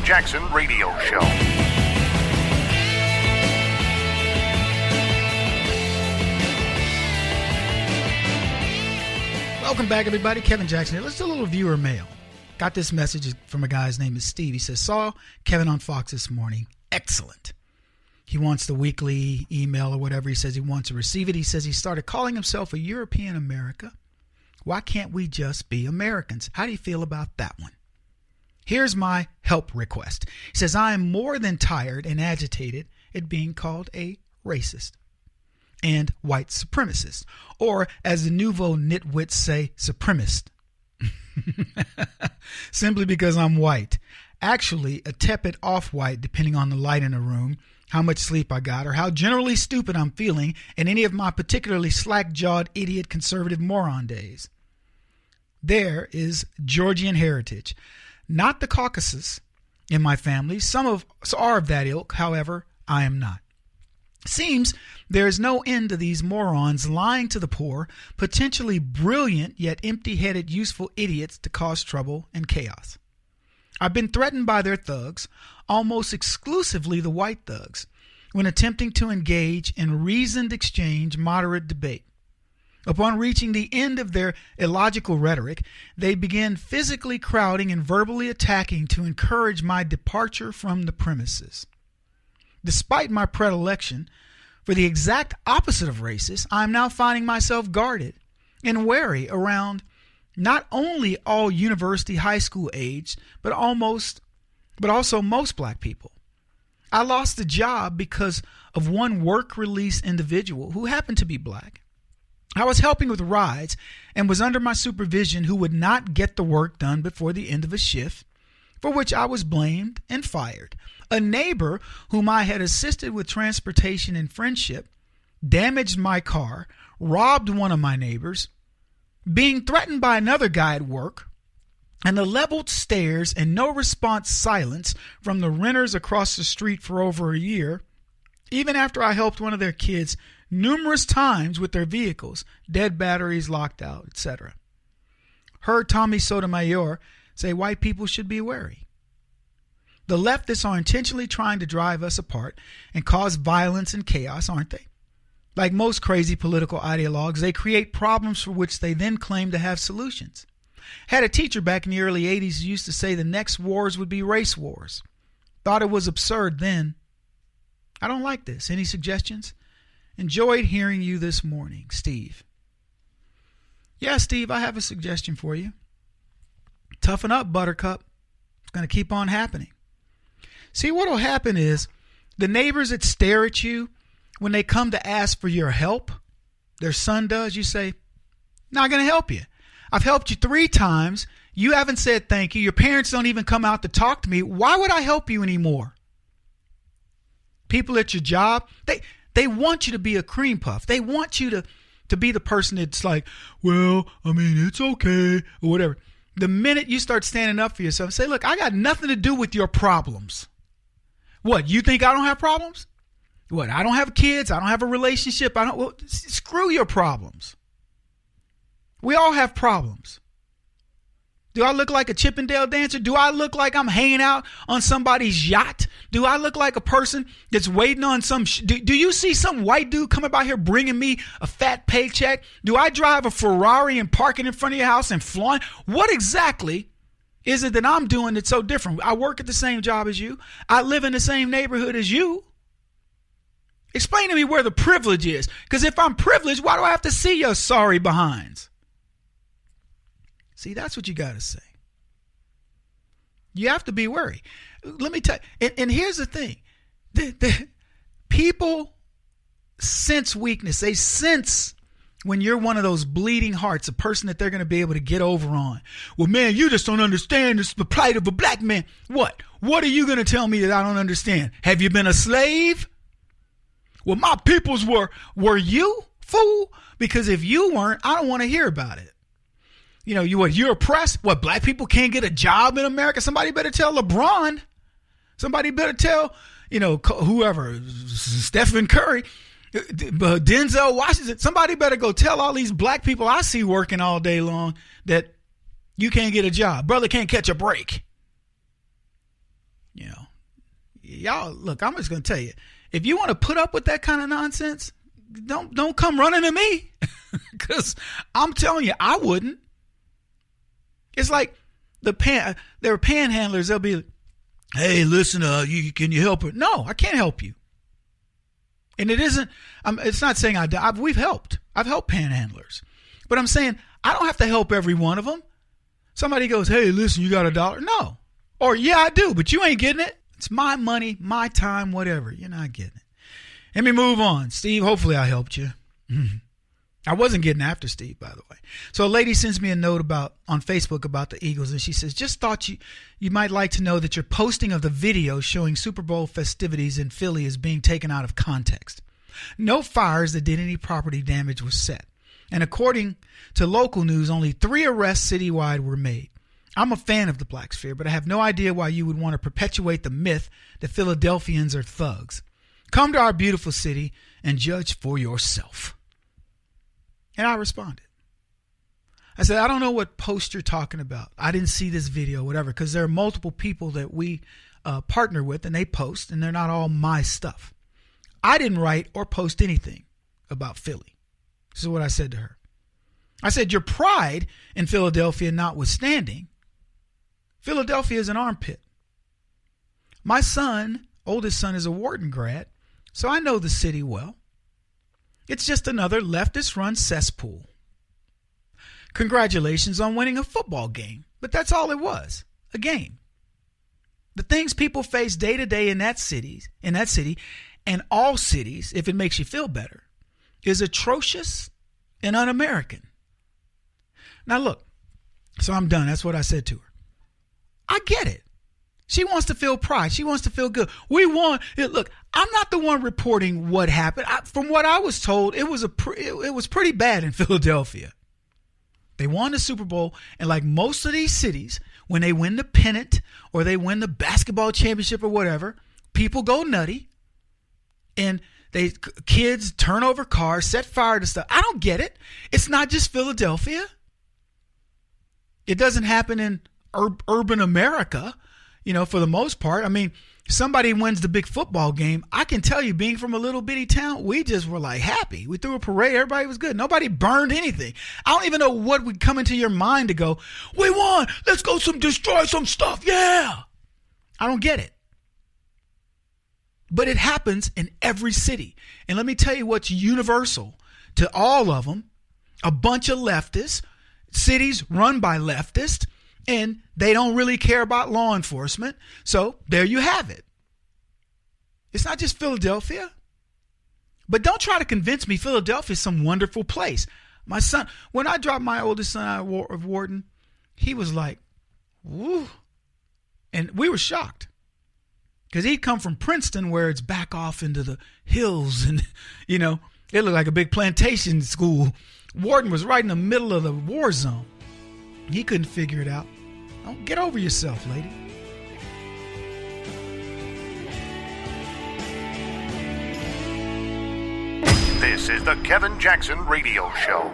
Jackson Radio Show. Welcome back, everybody. Kevin Jackson here. Let's do a little viewer mail. Got this message from a guy. His name is Steve. He says, saw Kevin on Fox this morning. Excellent. He wants the weekly email or whatever. He says he wants to receive it. He says he started calling himself a European America. Why can't we just be Americans? How do you feel about that one? Here's my help request. He says, I am more than tired and agitated at being called a racist and white supremacist, or as the nouveau nitwits say, supremacist. Simply because I'm white. Actually, a tepid off-white, depending on the light in the room, how much sleep I got, or how generally stupid I'm feeling in any of my particularly slack-jawed, idiot, conservative moron days. There is Georgian heritage. Not the Caucasus in my family. Some are of that ilk. However, I am not. Seems there is no end to these morons lying to the poor, potentially brilliant yet empty-headed useful idiots to cause trouble and chaos. I've been threatened by their thugs, almost exclusively the white thugs, when attempting to engage in reasoned exchange, moderate debate. Upon reaching the end of their illogical rhetoric, they begin physically crowding and verbally attacking to encourage my departure from the premises. Despite my predilection for the exact opposite of racist, I am now finding myself guarded and wary around not only all university high school age, but also most black people. I lost a job because of one work release individual who happened to be black. I was helping with rides and was under my supervision, who would not get the work done before the end of a shift, for which I was blamed and fired. A neighbor whom I had assisted with transportation and friendship damaged my car, robbed one of my neighbors, being threatened by another guy at work, and the leveled stares and no response silence from the renters across the street for over a year, even after I helped one of their kids numerous times with their vehicles, dead batteries, locked out, etc. Heard Tommy Sotomayor say white people should be wary. The leftists are intentionally trying to drive us apart and cause violence and chaos, aren't they? Like most crazy political ideologues, they create problems for which they then claim to have solutions. Had a teacher back in the early 80s who used to say the next wars would be race wars. Thought it was absurd then. I don't like this. Any suggestions? Enjoyed hearing you this morning, Steve. Yeah, Steve, I have a suggestion for you. Toughen up, Buttercup. It's going to keep on happening. See, what will happen is the neighbors that stare at you when they come to ask for your help, their son does, you say, not going to help you. I've helped you 3 times. You haven't said thank you. Your parents don't even come out to talk to me. Why would I help you anymore? People at your job, they want you to be a cream puff. They want you to be the person that's like, well, I mean, it's okay, or whatever. The minute you start standing up for yourself, say, look, I got nothing to do with your problems. What, you think I don't have problems? What, I don't have kids? I don't have a relationship? Well, screw your problems. We all have problems. Do I look like a Chippendale dancer? Do I look like I'm hanging out on somebody's yacht? Do I look like a person that's waiting on some... Do you see some white dude coming by here bringing me a fat paycheck? Do I drive a Ferrari and park it in front of your house and flaunt? What exactly is it that I'm doing that's so different? I work at the same job as you. I live in the same neighborhood as you. Explain to me where the privilege is. Because if I'm privileged, why do I have to see your sorry behinds? See, that's what you got to say. You have to be wary. Let me tell you, and here's the thing. The people sense weakness. They sense when you're one of those bleeding hearts, a person that they're going to be able to get over on. Well, man, you just don't understand the plight of a black man. What? What are you going to tell me that I don't understand? Have you been a slave? Well, my peoples were you, fool? Because if you weren't, I don't want to hear about it. You know, you're oppressed? What, black people can't get a job in America? Somebody better tell LeBron. Somebody better tell, whoever, Stephen Curry, Denzel Washington. Somebody better go tell all these black people I see working all day long that you can't get a job. Brother can't catch a break. y'all, look, I'm just going to tell you, if you want to put up with that kind of nonsense, don't come running to me, because I'm telling you, I wouldn't. It's like there are panhandlers. They'll be, hey, listen, can you help her? No, I can't help you. And it isn't. It's not saying we've helped. I've helped panhandlers, but I'm saying I don't have to help every one of them. Somebody goes, hey, listen, you got $1? No, or yeah, I do, but you ain't getting it. It's my money, my time, whatever. You're not getting it. Let me move on. Steve, hopefully I helped you. I wasn't getting after Steve, by the way. So a lady sends me a note on Facebook about the Eagles, and she says, just thought you might like to know that your posting of the video showing Super Bowl festivities in Philly is being taken out of context. No fires that did any property damage was set. And according to local news, only 3 arrests citywide were made. I'm a fan of the Black Sphere, but I have no idea why you would want to perpetuate the myth that Philadelphians are thugs. Come to our beautiful city and judge for yourself. And I responded. I said, I don't know what post you're talking about. I didn't see this video, whatever, because there are multiple people that we partner with, and they post, and they're not all my stuff. I didn't write or post anything about Philly. This is what I said to her. I said, your pride in Philadelphia notwithstanding, Philadelphia is an armpit. My oldest son, is a Wharton grad, so I know the city well. It's just another leftist-run cesspool. Congratulations on winning a football game, but that's all it was, a game. The things people face day to day in that city, and all cities, if it makes you feel better, is atrocious and un-American. Now look, so I'm done. That's what I said to her. I get it. She wants to feel pride. She wants to feel good. We won. Look, I'm not the one reporting what happened. From what I was told, it was pretty bad in Philadelphia. They won the Super Bowl, and like most of these cities, when they win the pennant or they win the basketball championship or whatever, people go nutty, and kids turn over cars, set fire to stuff. I don't get it. It's not just Philadelphia. It doesn't happen in urban America. For the most part. I mean, somebody wins the big football game. I can tell you, being from a little bitty town, we just were like happy. We threw a parade. Everybody was good. Nobody burned anything. I don't even know what would come into your mind to go, we won. Let's go destroy some stuff. Yeah. I don't get it. But it happens in every city. And let me tell you what's universal to all of them. A bunch of leftists, cities run by leftists, and they don't really care about law enforcement. So there you have it. It's not just Philadelphia. But don't try to convince me Philadelphia is some wonderful place. My son, when I dropped my oldest son out of Wharton, he was like, woo. And we were shocked. Because he'd come from Princeton, where it's back off into the hills. And, it looked like a big plantation school. Wharton was right in the middle of the war zone. He couldn't figure it out. Don't get over yourself, lady. This is the Kevin Jackson Radio Show.